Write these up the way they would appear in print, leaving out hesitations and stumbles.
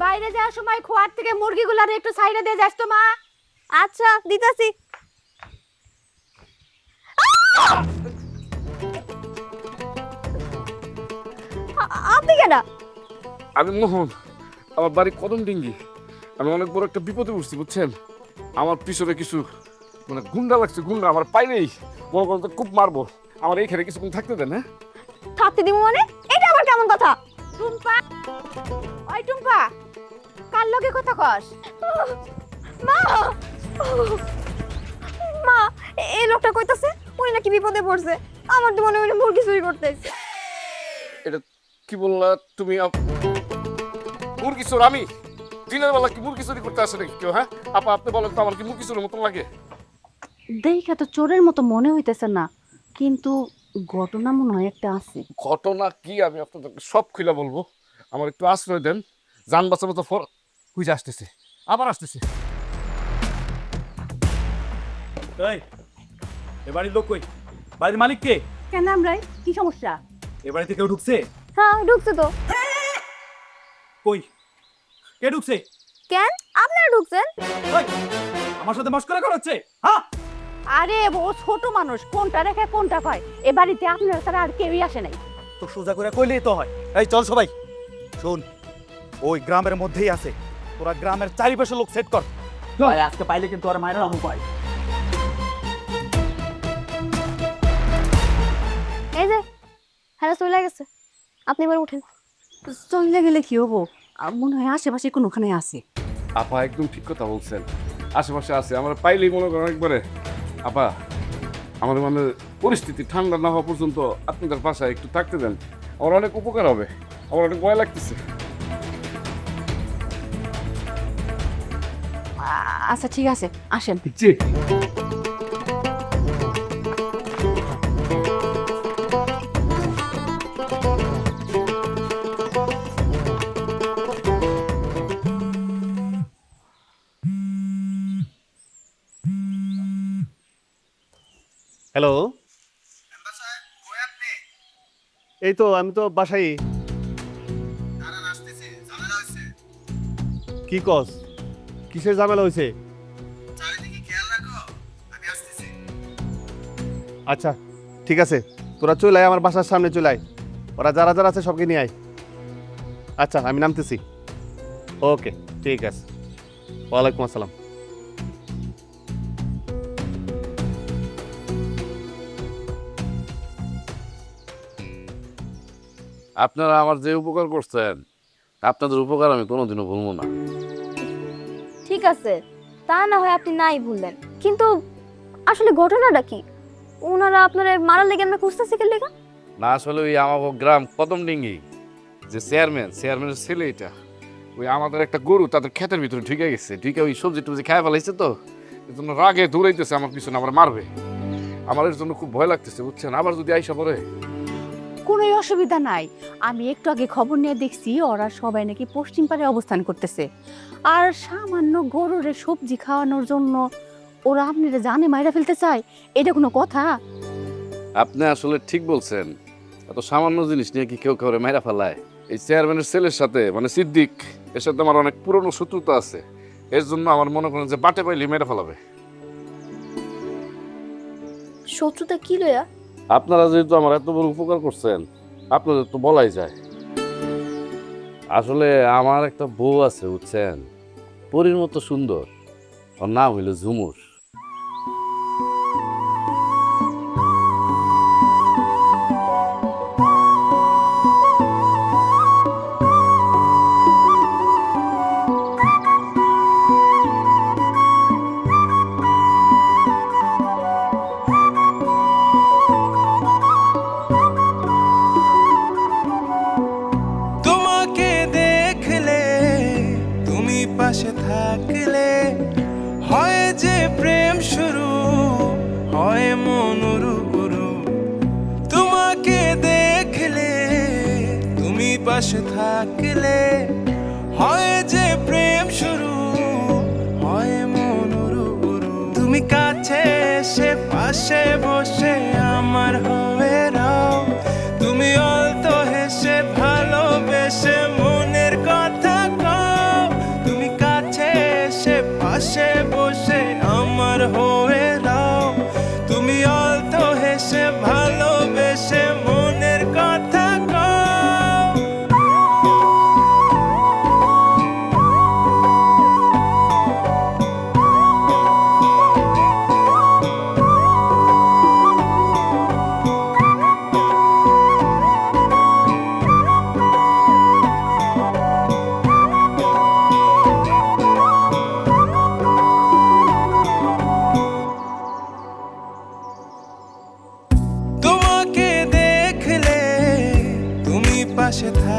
বাইরে যাওয়ার সময় খোয়ার থেকে মুরগিগুলার একটু সাইডে দিয়ে যাস তো মা। আচ্ছা দিতাছি। আপনি কেডা? আমি মোহন, আমার বাড়ি কদম ডিঙ্গি। আমি অনেক বড় একটা বিপদে পড়ছি বুঝছেন। আমার পিছনে কিছু মানে গুন্ডা লাগছে, গুন্ডা আমার পাইলেই মনে করেন তো খুব মারবো। আমার এইখানে কিছুক্ষণ থাকতে দেন। হ্যাঁ থাকতে দিব মানে? এটা আবার কেমন কথা? টুম্পা, ওই টুম্পা, কার লগে কথা কস? মা, মা, এই লোকটা কইতাছে উনি নাকি বিপদে পড়ছে। আমার তো মনে হয় মুরগি চুরি করতেছে। এটা কি বললা তুমি? মুরগি চোর আমি? দিনের বেলা কি মুরগি চুরি করতে আসে নাকি কেউ? হ্যাঁ আপা, আপনি বলেন তো আমার কি মুরগি চোরের মতন লাগে? দেখে তো চোরের মতো মনে হইতেছে না, কিন্তু ঘটনা মনে হয় একটা আছে। ঘটনা কি আমি আপনাদের সব খুলে বলবো। আমার একটু আশ্রয় দেন। যান বাঁচার মতো খুঁজে আসতেছে, আবার আসতেছে। এই এ বাড়ির লোক কই? বাড়ির মালিক কে? কেন আমরাই? কি সমস্যা? এ বাড়িতে কেউ ঢুকছে? হ্যাঁ ঢুকছে তো। কই কে ঢুকছে? কেন আপনারা ঢুকছেন? ওই আমার সাথে মস্করা করাচ্ছে? হ্যাঁ আরে ও ছোট মানুষ, কোনটা রেখে কোনটা পায়। এ বাড়িতে আপনার ছাড়া আর কেউই আসে নাই। তো সোজা করে কইলেই তো হয়। এই চল সবাই শোন, ওই গ্রামের মধ্যেই আছে। তোরা গ্রামের চারিপাশে লোক সেট কর। আজকে পাইলে কিন্তু আর মায়ের আমু পাই। এই যে হ্যাঁ চলে গেছে, আপনি এবার উঠেন। চলে গেলে কি হবো? মনে হয় আশেপাশে কোনোখানে আছে। আপা একদম ঠিক কথা বলছেন, আশেপাশে আছে। আমার পাইলেই মনে করেন একবারে। আপা আমার মানে পরিস্থিতি ঠান্ডা না হওয়া পর্যন্ত আপনাদের বাসায় একটু থাকতে দেন, আমার অনেক উপকার হবে। আমার অনেক ভয় লাগতেছে। আচ্ছা ঠিক আছে, আসেন। জি। হ্যালো, এই তো আমি তো বাসায়। কি কস? কিসের ঝামেলা হয়েছে? আচ্ছা ঠিক আছে, তোরা চলে আয় আমার বাসার সামনে, চলে আয়। ওরা যারা যারা আছে সবকে নিয়ে আয়। আচ্ছা আমি নামতেছি। ওকে ঠিক আছে, ওয়ালাইকুম আসসালাম। আপনারা আমার যে উপকার করছেন, আপনাদের উপকার আমি কোনোদিনও ভুলবো না। ঠিক আছে, তা না হয় আপনি নাই ভুললেন, কিন্তু আসলে ঘটনাটা কি? ওনারা আপনারা মারার লেগে আমরা খুঁজতেছি কে লেগা? না আসলে ওই আমাকে গ্রাম কদম ডিঙ্গি যে চেয়ারম্যানের ছেলে, এটা ওই আমাদের একটা গরু তাদের ক্ষেতের ভিতরে ঢুকে গেছে, ঢুকে ওই সবজি টবজি খায় ফেলাইছে। তো এর জন্য রাগে দৌড়াইতেছে আমার পিছনে, আমার মারবে। আমার এর জন্য খুব ভয় লাগতেছে বুঝছেন, আবার যদি আইসা পড়ে। কোনো অসুবিধা নাই, আমি একটু আগে খবর নিয়ে দেখছি ওরা সবাই নাকি পশ্চিম পাড়ে অবস্থান করতেছে। আর সামান্য গরুরে সবজি খাওয়ানোর জন্য ওরা আপনারা জানে মাইরা ফেলতে চায়, এটা কোনো কথা? আপনি আসলে ঠিক বলছেন, এত সামান্য জিনিস নিয়ে কি কেউ কাউরে মাইরা ফেলায়? এই চেয়ারম্যানের ছেলের সাথে মানে সিদ্দিক, এর সাথে আমার অনেক পুরনো শত্রুতা আছে। এর জন্য আমার মনে করেন যে বাটে পাইলে মেরে ফেলাবে। শত্রুতা কি লয়া? আপনারা যেহেতু আমার এত বড় উপকার করছেন, আপনাদের তো বলাই যায়। আসলে আমার একটা বউ আছে বুঝছেন, পরীর মতো সুন্দর। ওর নাম হইল ঝুমুর। তোমাকে দেখলে, তুমি পাশে থাকলে, হয় যে প্রেম শুরু, হয় মন উরু উরু। তোমাকে দেখলে, তুমি পাশে থাকলে, হয় যে প্রেম শুরু, হয় মন উরু উরু। তুমি কাছে এসে পাশে বসে আমার হয়ে রাও, তুমি অলতো হেসে ভালোবেসে মনের কথা কও।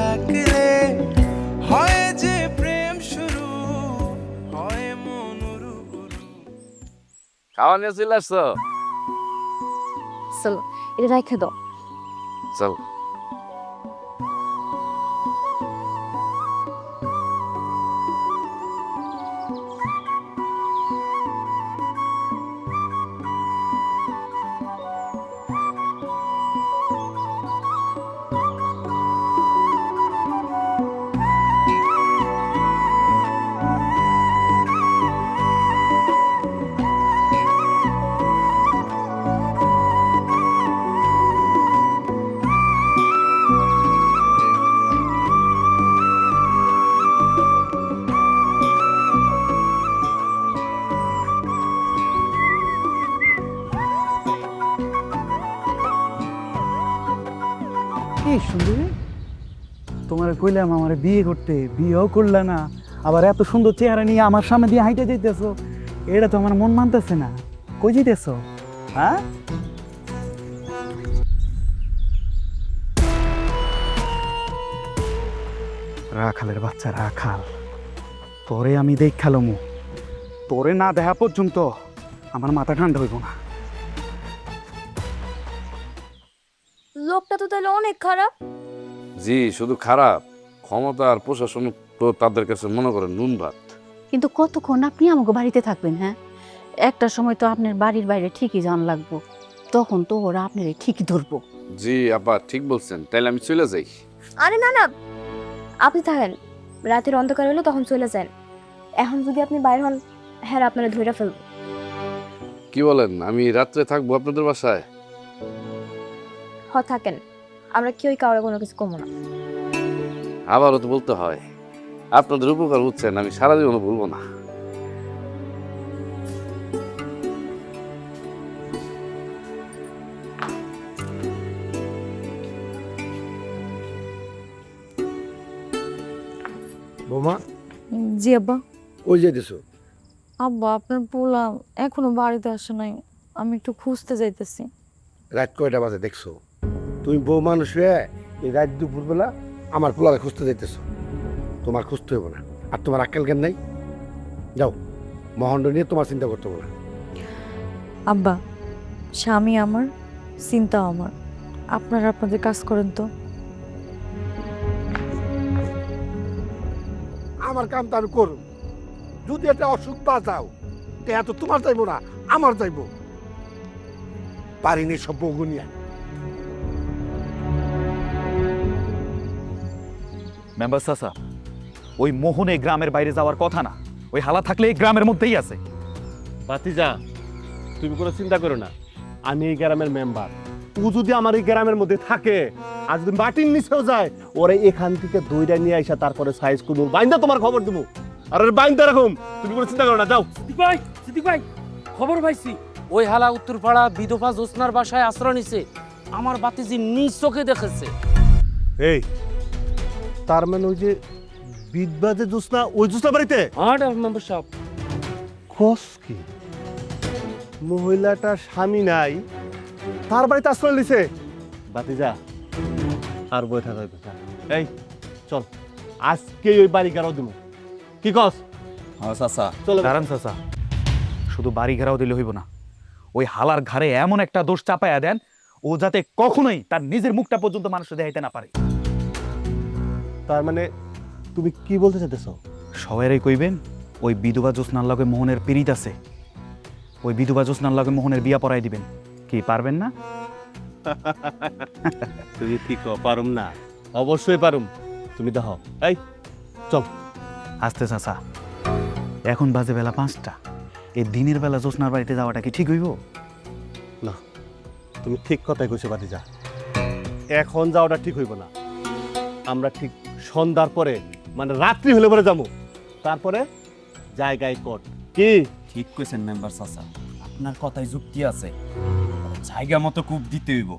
থাকলে হয় যে প্রেম শুরু হয় মন উরু উরু। খাওয়া নিয়ে চলে আসছো? চলো এটা রেখে দাও। চল। কি সুন্দরী, তোমার কইলাম আমার বিয়ে করতে, বিয়েও করলে না, আবার এত সুন্দর চেহারা নিয়ে আমার সামনে দিয়ে হাইটে যেতেছো, এটা তো আমার মন মানতেছে না। কই যেতেছো? হ্যাঁ, রাখালের বাচ্চা রাখাল, তোরে আমি দেখালমু, তোরে না দেখা পর্যন্ত আমার মাথা ঠান্ডা হইব না। লোকটা তো তাহলে অনেক খারাপ। জি, শুধু খারাপ, ক্ষমতা আর প্রশাসন তো তাদের কাছে মনে করেন নুন ভাত। কিন্তু কতক্ষণ আপনি আমাকে বাড়িতে থাকবেন? হ্যাঁ, একটা সময় তো আপনার বাড়ির বাইরে ঠিকই যান লাগবো, তখন তো ওরা আপনার ঠিকই ধরবো। জি আপা, ঠিক বলছেন, তাইলে আমি চলে যাই। আরে না না, আপনি থাকেন, রাতের অন্ধকার হলো তখন চলে যান। এখন যদি আপনি বাইরে হন, হ্যাঁ আপনারা ধরে ফেলবো। কি বলেন, আমি রাত্রে থাকবো আপনাদের বাসায়? থাকেন, আমরা কেউই কাউরে কোনো কিছু কমো না। আবারও তো বলতে হয়, আপনাদের উপকার বুঝছেন, আমি সারা জীবনও ভুলবো না। বোমা, জি আব্বা। ওই যেতেছো? আব্বা আপনার পোলা এখনো বাড়িতে আসে নাই, আমি একটু খুঁজতে যাইতেছি। রাত কয়টা বাজে দেখছো? তুমি বউ মানুষ হয়ে এই রাত দুপুরবেলা আমার পোলারে খুঁজতে যাইতেছো। তোমার খুঁজতে হইব না, আর তোমার আক্কেল জ্ঞান নাই। যাও, মহণ্ড নিয়ে তোমার চিন্তা করতে হবে না। আব্বা, স্বামী আমার, চিন্তা আমার, আপনারা আপনাদের কাজ করেন তো। আমার কাম তো আমি করুন, যদি একটা অসুখ পা যাও তে তো তোমার যাইবো না, আমার যাইবো। পারিনি সব বগুনিয়া। মেম্বার চাচা, ওই মোহন এই গ্রামের বাইরে যাওয়ার কথা না, ওই হালা থাকলে এই গ্রামের মধ্যেই আছে। ভাতিজা, তুমি কোনো চিন্তা করো না, আমি এই গ্রামের মেম্বার। ও যদি আমার এই গ্রামের মধ্যে থাকে আর যদি মাটির নিচেও যায়, ওরে এখান থেকে দইটা নিয়ে আইসা তারপরে সাইজ করবো, বাইন্দা তোমার খবর দেবো। আর ওর বাইন্দা রাখুম, তুমি কোনো চিন্তা করো না, যাও। সিদ্দিক ভাই, খবর পাইছি ওই হালা উত্তরপাড়া বিধবা জোৎস্নার বাসায় আশ্রয় নিছে। আমার বাতিজি নিজ চোখে দেখেছে। এই, তার মানে ওই যে বিধবা যে জোৎস্না, ওই জোৎস্না বাড়িতে? হ্যাঁ মেম্বার সাহেব। খোঁজ কি মহিলাটার স্বামী নাই, তার বাড়িতে আশ্রয় নিছে? বাতিজা, আর বই থাকা হইবে না। এই চল, আজকে ওই বাড়ি ঘেরাও দিব। কি কস? হ্যাঁ চাচা, চলো। দাঁড়ান চাচা, শুধু বাড়ি ঘেরাও দিলে হইব না, ওই হালার ঘাড়ে এমন একটা দোষ চাপায়া দেন, ও যাতে কখনোই তার নিজের মুখটা পর্যন্ত মানুষ দেখাইতে না পারে। তার মানে তুমি কি বলতে চাইতেছ? সবাইরাই কইবেন ওই বিধবা জ্যোৎস্নার লগে মোহনের পীড়িত আছে, ওই বিধবা জ্যোৎস্নার লগে মোহনের বিয়া পড়াই দিবেন। কি পারবেন না? তুমি ঠিক পারুম না? অবশ্যই পারুম, তুমি দেখো। এই চল। আস্তে চাচা, এখন বাজে বেলা 5টা, এই দিনের বেলা জ্যোৎস্নার বাড়িতে যাওয়াটা কি ঠিক হইব? না, তুমি ঠিক কথাই কইছো বাতিজা, এখন যাওয়াটা ঠিক হইব না। আমরা ঠিক সন্ধ্যার পরে, মানে রাত্রি হলে পরে যাবো, তারপরে জায়গায় কট। কি ঠিক কইছেন মেম্বার চাচা, আপনার কথায় যুক্তি আছে। জায়গা মতো কূপ দিতে হইব।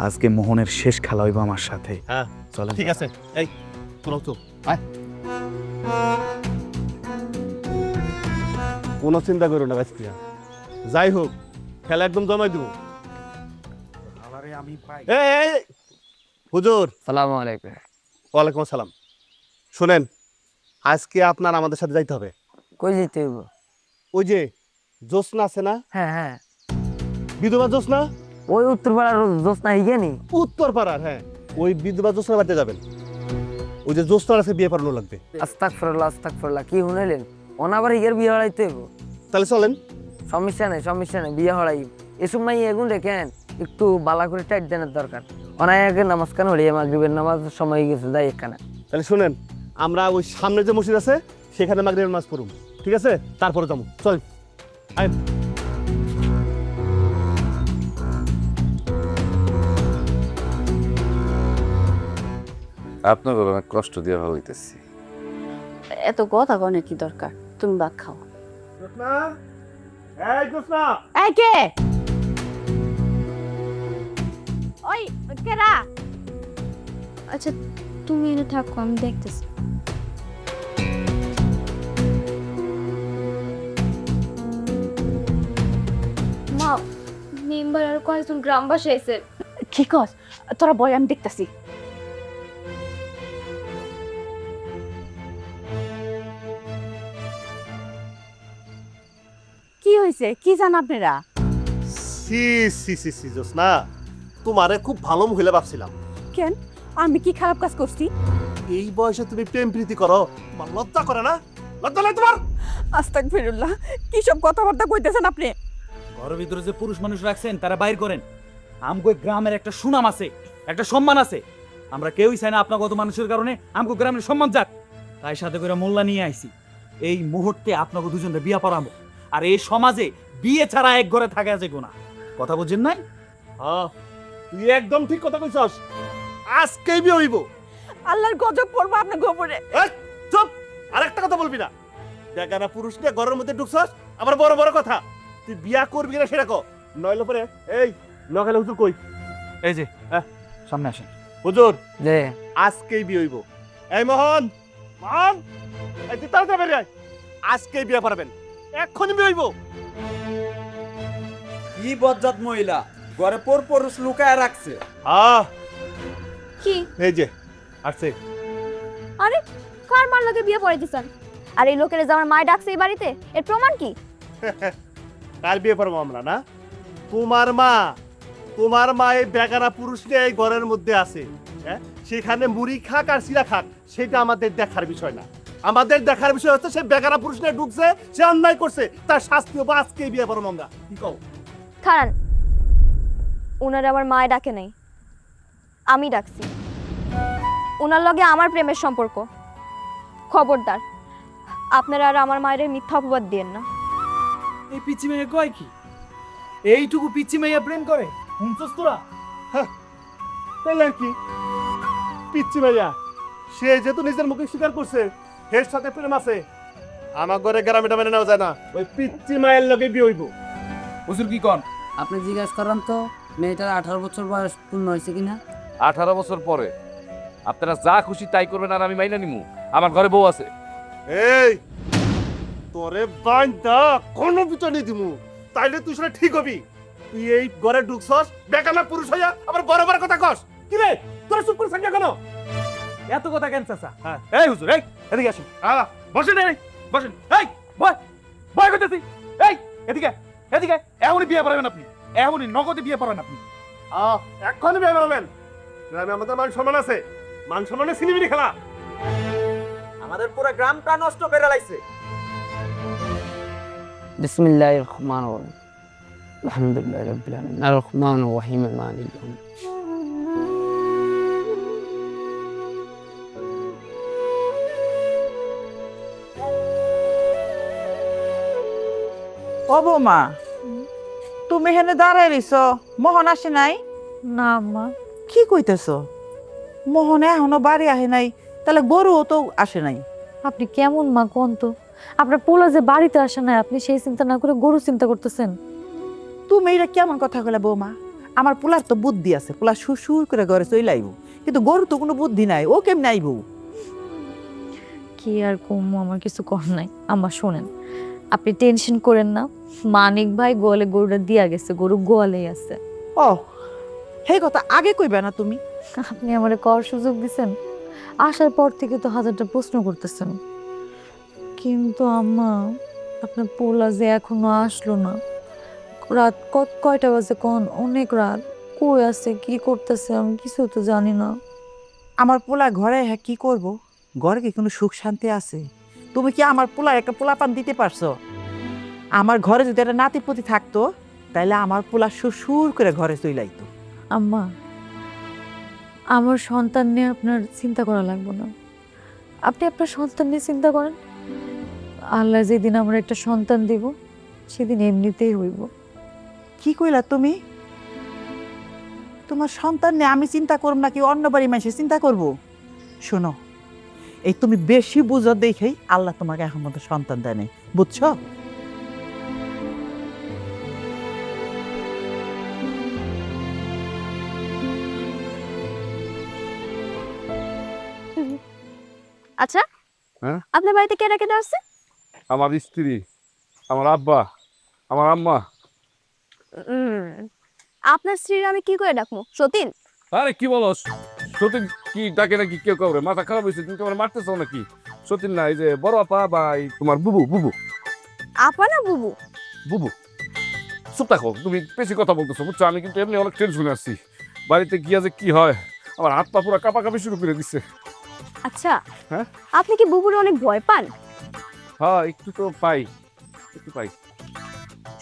আজকে মোহনের শেষ খেলা হইব আমার সাথে। হ্যাঁ চলেন। ঠিক আছে। এই তোরাও তো আয়। কোনো চিন্তা করো না বাস্তিয়া, যাই হোক খেলা একদম জমাই দিব। আমি পাই। এই হুজুর সালামু আলাইকুম। ওয়ালাইকুম আসসালাম। শোনেন, আজকে আপনার আমাদের সাথে যাইতে হবে। কই যেতে হইব? ওই যে জোসনা আছে না, হ্যাঁ হ্যাঁ, বিধবা জোসনা, ওই উত্তরপাড়ার জোসনা হিগেনি। উত্তর পাড়ার, হ্যাঁ ওই বিধবা জোসনা বাড়িতে যাবেন। ওই যে জোসনার আছে বিয়ে পড়ানো লাগবে। আস্তাগফিরুল্লাহ, কি শুনাইলেন? অনাবার হিগের বিয়ে হড়াইতে হইব। তাহলে চলেন। সমস্যা নাই, বিয়ে হড়াই। এসব মাই এগুন রেখেন, একটু বালা করে টাইট দেনের দরকার। অনায়াকে নামাজ কান হলিয়ে মাগরিবের নামাজ সময় গেছে, যাই একখানা। তাহলে শুনেন, আমরা ওই সামনে যে মসজিদ আছে সেখানে মাগরিবের নামাজ পড়ুম, ঠিক আছে? তারপরে যাবো, চল। আয়। আপনাকে অনেক কষ্ট দিয়ে ভালো হইতেছি। এত কথা কনে কি দরকার, তুমি ভাত খাও। জোসনা, এই জোসনা, এই কে? ওই কেরা? আচ্ছা তুমি এনে থাকো, আমি দেখতেছি। মা, মেম্বার আর কয়েকজন গ্রামবাসী এসে। কি কস? তোরা বয়, আমি দেখতাছি। কি হয়েছে, কি জান আপনারা? সি সি সি সি জোসনা, তোমারে খুব ভালো মহিলা ভাবছিলাম। কেন, আমি কি খারাপ কাজ করছি? এই বয়সে তুমি প্রেম প্রীতি করো, তোমার লজ্জা করে না? লজ্জা নাই তোমার? আস্তাগফিরুল্লাহ, কি সব কথাবার্তা কইতেছেন আপনি? ঘরের ভিতরে যে পুরুষ মানুষ রাখছেন তারা বাইর করেন। আমগো গ্রামের একটা সুনাম আছে, একটা সম্মান আছে। আমরা কেউই চাই না আপনার কত মানুষের কারণে আমগো গ্রামের সম্মান যাক। তাই সাথে করে মোল্লা নিয়ে আইছি। এই মুহূর্তে আপনাকে দুজনের বিয়া পড়াবো। আর এই সমাজে বিয়ে ছাড়া এক ঘরে থাকা যাবে না। কথা বুঝছেন নাই? হ্যাঁ, তুই একদম ঠিক কথা কইছস। আজকেই বিয়ে হইব। আল্লাহর গজব পড়বো আপনার গোপনে। এই, চুপ! আরেকটা কথা বলবি না। বেগানা পুরুষ নিয়ে ঘরের মধ্যে ঢুকছস, আবার বড় বড় কথা। তুই বিয়া করবি না সেটা কো, নইলে পরে এই নখালে হুজুর কই? এই যে সামনে আসেন। হুজুর, যে আজকেই বিয়ে হইব। এই মোহন, মোহন, এই তুই তাড়াতাড়ি বেরিয়ে আয়। আজকেই বিয়ে পড়াবেন, এক্ষুনি বিয়ে হইব। কি বজ্জাত মহিলা ঘরে পর পুরুষ লুকায় রাখছে। হ্যাঁ, কি? এই যে আসছে। আরে কার মার লগে বিয়ে পড়ে দিছেন? আর এই লোকের যে আমার মায় ডাকছে এই বাড়িতে, এর প্রমাণ কি? কার বিয়ে পড়বো আমরা না? তোমার মা এই বেগানা পুরুষ নিয়ে এই ঘরের মধ্যে আছে। হ্যাঁ, সেখানে মুড়ি খাক আর সিরা খাক, সেটা আমাদের দেখার বিষয় না। আমাদের দেখার বিষয় হচ্ছে সে বেগানা পুরুষ নিয়ে ঢুকছে, সে অন্যায় করছে, তার শাস্তি হবে আজকেই বিয়ে পড়বো আমরা। কি কও? খারান, উনারে আমার মায় ডাকে নাই, আমি ডাকছি। উনার লগে আমার প্রেমের সম্পর্ক। খবরদার, আপনারা আর আমার মায়ের মিথ্যা অপবাদ দিয়েন না। এই পিচ্চি মেয়ে কয় কি? এইটুকু পিচ্চি মেয়ে প্রেম করে? শুনছস তোরা? তাইলে আর কি? পিচ্চি ভাইয়া, সে যেহেতু নিজের মুখে স্বীকার করছে এর সাথে প্রেম আছে, আমার ঘরে গ্রামে মেনে নেওয়া যায় না। ওই পিচ্চি মায়ের লগে বিয়ে হইব। হুজুর কি কন? আপনি জিজ্ঞাসা করেন তো মেয়েটার 18 বছর বয়স পূর্ণ হয়েছে কিনা। 18 বছর পরে আপনারা যা খুশি তাই করবেন, আর আমি মাইনা নিমু। আমার ঘরে বউ আছে। এই তোরে বাইন্দা কোনো বিচারে দিমু, তাইলে তুই সেটা ঠিক হবি। তুই এই ঘরে ঢুকছস বেকানা পুরুষ হইয়া আবার বড় বড় কথা কস। কি রে, তোরা চুপ করে থাকবি কেন? এত কথা কেন চাচা? এই হুজুর, এই এদিকে আসেন। বসেন, এই বসেন। এই বয় বয় করতেছি। এই এদিকে এদিকে। এমনই বিয়ে পড়াবেন আপনি, এমনই নগদে বিয়ে পড়ান আপনি। এক্ষুনি বিয়ে করবেন। গ্রামে আমাদের মান সম্মান আছে, মান সম্মানে সিনেমিনি খেলা। আমাদের পুরো গ্রামটা নষ্ট করে লাইছে। বিসমিল্লাহির রহমানির রহিম, আলহামদুলিল্লাহি রাব্বিল আলামিন, আর রহমানির রহিম, মালিক ইয়াউমিদ্দিন। ও বৌমা, তুমি হেনে দাঁড়াই রইছ, মোহন আসে নাই? না আম্মা। কি কইতেছ? মোহন এখনো বাড়ি আহে নাই, তাহলে গরুও তো আসে নাই। আপনি কেমন মা কোন তো? আপনার পোলা যে বাড়িতে আসে না, আপনি সেই চিন্তা না করে গরু চিন্তা করতেছেন। তুমি এটা কেমন কথা কইলা বৌমা? আমার পোলার তো বুদ্ধি আছে, পোলা সুর করে ঘরে চলে আইব, কিন্তু গরু তো কোনো বুদ্ধি নাই, ও কেমনে আইব? কি আর কম, আমার কিছু কর নাই। আম্মা শোনেন, আপনি টেনশন করেন না, মানিক ভাই গোয়ালে গরুটা দিয়া গেছে, গরু গোয়ালেই আছে। ও, সেই কথা আগে কইবে না তুমি? আপনি আমারে কর সুযোগ দিছেন, আসার পর থেকে তো হাজারটা প্রশ্ন করতেছেন। কিন্তু আম্মা, আপনার পোলা যে এখনো আসলো না, রাত কয়টা বাজে কোন? অনেক রাত। কই আছে, কি করতেছে, আমি কিছু তো জানি না। আমার পোলা ঘরে হ্যাঁ কি করব? ঘরে কি কোনো সুখ শান্তি আছে? তুমি কি আমার পোলা একটা পোলাপান দিতে পারছো? আমার ঘরে যদি একটা নাতিপতি থাকতো, তাহলে আমার পোলা সুর করে ঘরে চইলাইতো। আম্মা, আমার সন্তান নিয়ে আপনার চিন্তা করা লাগবে না। আপনি আপনার সন্তান নিয়ে চিন্তা করেন। আল্লাহ যেদিন আমরা একটা সন্তান দিব, সেদিন এমনিতেই হইব। কি কইলা তুমি? তোমার সন্তান নিয়ে আমি চিন্তা করব নাকি অন্য বাড়ি মানুষের চিন্তা করব? শোনো, এই তুমি বেশি বুঝো দেখেই আল্লাহ তোমাকে এখন মতো সন্তান দেয় নাই, বুঝছো? আচ্ছা, হ্যাঁ? আপনার বাড়িতে কেডা কেডা আছে? আমার স্ত্রী, আমার আব্বা, আমার আম্মা। আপনার স্ত্রীর আমি কি করে ডাকবো? সতীন? আরে কি বলো, সতীন কি ডাকে নাকি কেউ কাউরে? মাথা খারাপ হয়েছে, তুমি তোমার মারতেছো নাকি? সতীন না, এই যে বড় আপা বা এই তোমার বুবু। বুবু আপা না বুবু? বুবু চুপ থাকো, তুমি বেশি কথা বলতেছো বুঝছো। আমি কিন্তু এমনি অনেক টেনশনে আছি, বাড়িতে গিয়া যে কি হয়। আমার হাত পা পুরো কাঁপাকাঁপি শুরু করে দিচ্ছে। আচ্ছা, হ্যাঁ? আপনি কি বুবুর অনেক ভয় পান? হ্যাঁ, একটু তো পাই, একটু পাই।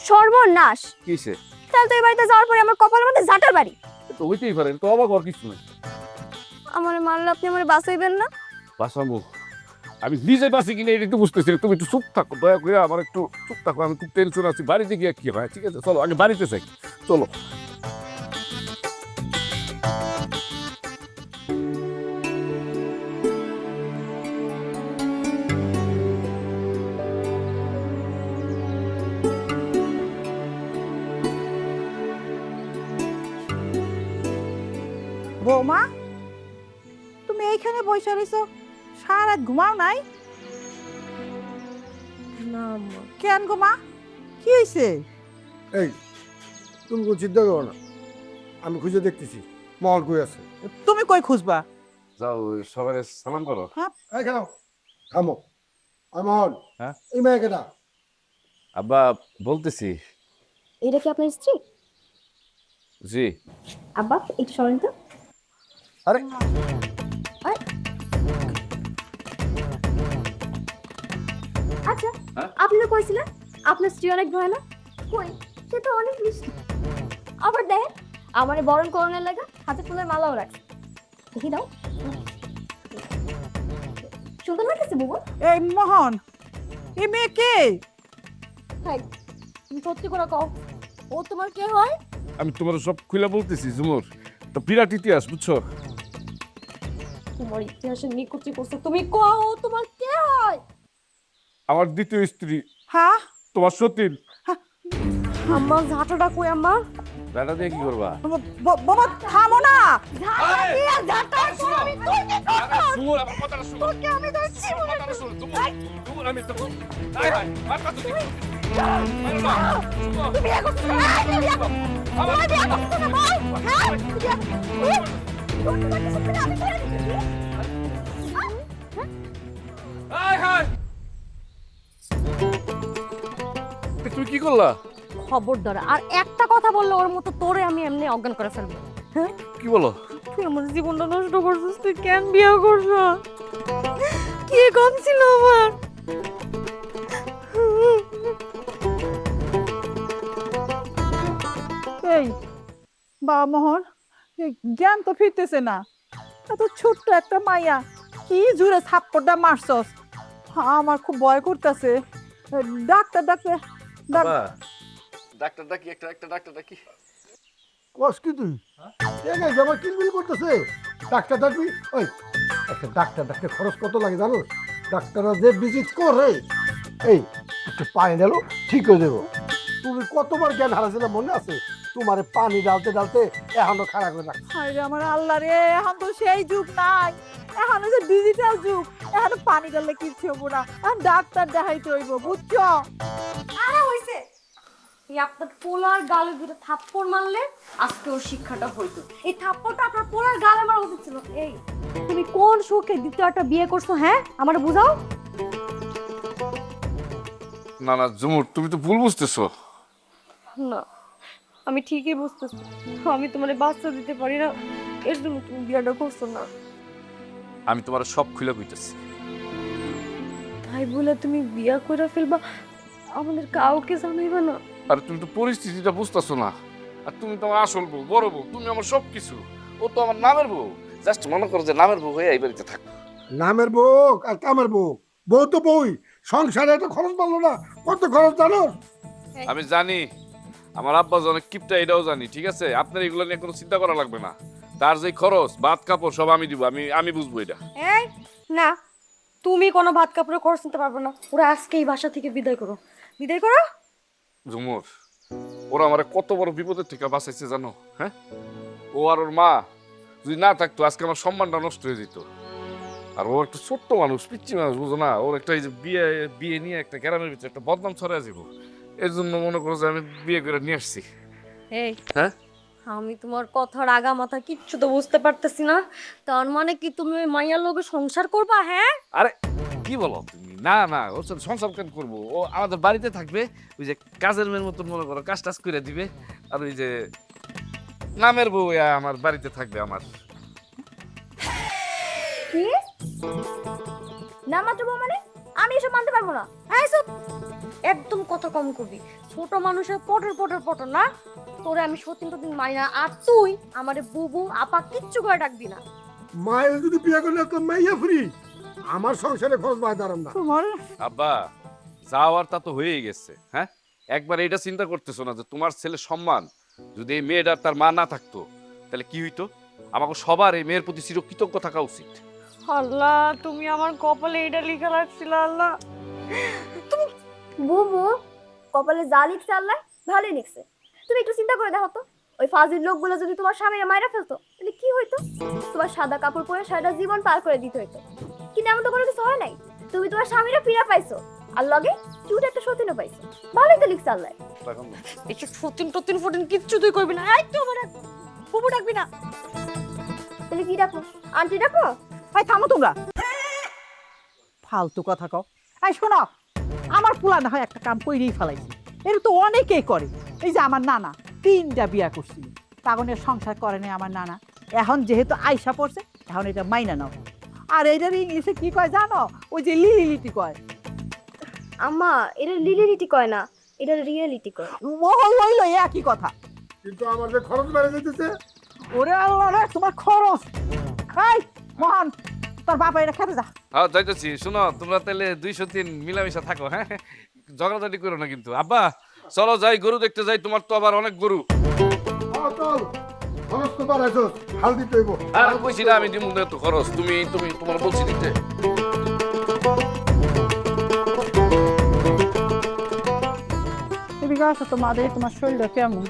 সর্বনাশ! কিসে? তাহলে তো এই বাড়িতে যাওয়ার পরে আমার কপালের মধ্যে ঝাঁটার বাড়ি। তো হইতেই পারে, তো অবাক হওয়ার কিছু নেই। আমার মারলে আপনি আমার বাঁচাইবেন না? বাঁচাবো? আমি নিজে বাঁচি কিনা এটা একটু বুঝতেছি না। তুমি একটু চুপ থাকো, দয়া করে আমার একটু চুপ থাকো। আমি খুব টেনশন আছি, বাড়িতে গিয়ে কি হয়। ঠিক আছে, চলো আগে বাড়িতে যাই, চলো। বৌমা, তুমি এইখানে বসে রইছো, সারা রাত ঘুমাও নাই? না আম্মা। কেন গো মা, কি হয়েছে? এই, তুমি কোনো চিন্তা করো না, আমি খুঁজে দেখতেছি মহল কই আছে। তুমি কই খুঁজবা? যাও, সবাই সালাম করো। এই কেন থামো, আর মহল, হ্যাঁ? এই মেয়েকে না। আব্বা বলতেছি। এটা কি আপনার স্ত্রী? জি। আব্বা একটু সরেন তো। আরে আচ্ছা, হ্যাঁ? আপনি তো কইছিলেন আপনার স্ত্রী অনেক ভয়ানক। কই, সে তো অনেক মিষ্টি। আবার দেখেন, আমারে বরণ করণের লাগা হাতে ফুলের মালাও রাখছে। দেখি দাও। সুন্দর লাগতেছে বুবু। এই মোহন, এই মেয়ে কে? হাই, তুমি সত্যি করে কও, ও তোমার কে হয়? আমি তোমার সব খুলে বলতেছি জুমুর, তো বিরাট ইতিহাস বুঝছো। তোমার ইতিহাসের নিকুচি করছে, তুমি কও ও তোমার কে হয়? আমার দ্বিতীয় স্ত্রী, হ্যাঁ? তোমার সতীন। আম্মা ঝাঁটাটা কই আম্মা? বেটা দিয়ে কি করবা? বাবা থামো না। ঝাঁটা দিয়া ঝাঁটা করে আমি তুই কি করছ? জুমুর, আমার কথাটা শোনো। তোকে আমি ধরছি মনে কথাটা শোনো, জুমুর, জুমুর, আমি তো হাই হাই মার কথা তুমি। তুমি এখন তুমি বিয়ে করছ না বল? হ্যাঁ? তোর তো কিছু করে আমি করে দিচ্ছি। হাই হাই, তুমি কি করলা? খবরদার আর একটা কথা বললে ওর মতো তোরে আমি এমনি অজ্ঞান করে ফেলবো। হ্যাঁ? কি বলো? তুই আমার জীবনটা নষ্ট করছিস, তুই কেন বিয়ে করছ? কি কম ছিল আমার? এই বাবা মোহন, এই জ্ঞান তো ফিরতেছে না। এত ছোট্ট একটা মাইয়া, কি জুড়ে থাপ্পড়টা মারছস, আমার খুব ভয় করতেছে। ডাক্তার ডাক্তার ডাক্তার ডাকি, একটা ডাক্তার ডাকি। কস কি তুই? এই যে আমার কিলবিল করতেছে, ডাক্তার ডাকবি? ওই একটা ডাক্তার খরচ কত লাগে জানো? ডাক্তাররা যে ভিজিট করে, এই একটু পানি ঢালো ঠিক হয়ে যাবো। তুমি কতবার জ্ঞান হারাছিলে মনে আছে? তোমার পানি ডালতে ডালতে এখনো খারাপ করে রাখছে। আরে আমার আল্লাহ রে, এখন তো সেই যুগ নাই, এখন যে ডিজিটাল যুগ, এখন পানি ডাললে কিচ্ছু হবো না, এখন ডাক্তার দেখাইতে হইব, বুঝছো? আরে হইছে, এই আপনার পোলার গালে দুটো থাপ্পড় মারলে আজকে ওর শিক্ষাটা হইতো। এই থাপ্পড়টা আপনার পোলার গালে মারা উচিত ছিল। এই তুমি কোন সুখে দ্বিতীয় একটা বিয়ে করছো? হ্যাঁ, আমার বুঝাও। না না ঝুমুর, তুমি তো ভুল বুঝতেছো। না, আমি ঠিকই বুঝতেছি। আমি তোমার বাচ্চা দিতে পারি না, এর জন্য তুমি বিয়েটা করছো না। আমি তোমার সব খুলে কইতেছি। তাই বলে তুমি বিয়ে করে ফেলবা, আমাদের কাউকে জানাইবা না? আর তুমি তো পরিস্থিতিটা বুঝতেছো না। আর তুমি তো আমার আসল বউ, বড় বউ, তুমি আমার সব কিছু। ও তো আমার নামের বউ। জাস্ট মনে করো যে নামের বউ হয়ে এই বাড়িতে থাকো। নামের বউ আর কামের বউ, বউ তো বউই। সংসারে এত খরচ পারলো না, কত খরচ জানো? আমি জানি, আমার আব্বা যে অনেক কিপটা, এটাও জানি। ঠিক আছে, আপনার এগুলো নিয়ে কোনো চিন্তা করা লাগবে না। তার যে খরচ, ভাত কাপড় সব আমি দিব, আমি বুঝবো এটা। এই না, তুমি কোনো ভাত কাপড়ে খরচ নিতে পারবে না। ওরা আজকে এই বাসা থেকে বিদায় করো, বিদায় করো। ঝুমুর, ওরা আমার কত বড় বিপদের থেকে বাঁচাইছে জানো? হ্যাঁ, ও আর ওর মা যদি না থাকতো আজকে আমার সম্মানটা নষ্ট হয়ে যেত। আর ও একটা ছোট্ট মানুষ, পিচ্ছি মানুষ, বুঝো না? ওর একটা এই যে বিয়ে নিয়ে একটা গ্রামের ভিতরে একটা বদনাম ছড়ায় যাবো। এর জন্য মনে করো যে আমি বিয়ে করে নিয়ে আসছি। এই হ্যাঁ, আমি তোমার কথার আগা মাথা কিচ্ছু তো বুঝতে পারতেছি না। তার মানে কি তুমি ওই মাইয়ার লোকে সংসার করবা? হ্যাঁ, আরে কি বলো তুমি? না না, ওর সাথে সংসার কেন করবো? ও আমাদের বাড়িতে থাকবে, ওই যে কাজের মেয়ের মতন মনে করো, কাজ টাজ করে দিবে। আর ওই যে নামের বউ আমার বাড়িতে থাকবে। আমার কি না মাত্র মানে? আমি এসব মানতে পারবো না। হ্যাঁ, সব একদম কথা কম করবি। ছোট মানুষের পটর পটর পটর না। তোরে আমি সত্যি মানি না। আর তুই আমারে বুবু আপা কিচ্ছু করে ডাকবি না। মায়ের যদি বিয়ে করলে তো মাইয়া ফ্রি, আমার সংসারে খরচ বাদ দাঁড়ান না। তোমার আব্বা, যাওয়ার তা তো হয়েই গেছে। হ্যাঁ, একবার এটা চিন্তা করতেছো না যে তোমার ছেলে সম্মান যদি এই মেয়েটার তার মা না থাকতো তাহলে কি হইতো? আমাকে সবার এই মেয়ের প্রতি চিরকৃতজ্ঞ থাকা উচিত। আল্লাহ, তুমি আমার কপালে এটা লিখে রাখছিল। আল্লাহ, তুমি বুবু কপালে যা লিখছে আল্লাহ ভালোই লিখছে। তুমি একটু চিন্তা করে দেখো তো, ওই ফাজিল লোকগুলো যদি তোমার স্বামীরা মাইরা ফেলতো তাহলে কি হইতো? তোমার সাদা কাপড় পরে সারাটা জীবন পার করে দিতে হইতো। কিন্তু এমন তো কোনো কিছু হয় নাই। তুমি তোমার স্বামীরা ফিরা পাইছো, আর লগে চুট একটা সতীনও পাইছো। ভালোই তো লিখছে আল্লাহ। এই সতীন টতিন ফটিন কিচ্ছু তুই করবি না। এই তো আমার বুবু ডাকবি না। তাহলে কি ডাকো? আন্টি ডাকো? ভাই থামো তোমরা, ফালতু কথা কও। এই শোনো, আমার পোলা না হয় একটা কাম কইরেই ফেলাইছি। এর তো অনেকেই করে। এই যে আমার নানা 3টা বিয়া করছিল, তাগনের সংসার করে নাই আমার নানা। এখন যেহেতু আইসা পড়ছে, এখন এটা মাইনা নাও। আর এইটার ইংলিশে কি কয় জানো? ওই যে লিলিলিটি কয়। আম্মা, এটা লিলিলিটি কয় না, এটা রিয়েলিটি কয়। মহল হইল একই কথা। কিন্তু আমার যে খরচ বেড়ে যেতেছে। ওরে আল্লাহ রে, তোমার খরচ। এই মোহন, তোর বাবা এটা খেতে যা। হ্যাঁ, যাইতেছি। শোনো, তোমরা তাহলে 203 মিলামিশা থাকো। হ্যাঁ, ঝগড়াঝাটি করো না কিন্তু। আব্বা চলো যাই, গরু দেখতে যাই। তোমার তো আবার অনেক গরু। চল, খরচ তো বাড়াইছো, হাল দিতে হইব। আর কইছি না আমি দিমু না তো খরচ। তুমি তোমার বলছি দিতে। এদিকে আসো তো মা, দেখি তোমার শরীরটা কেমন।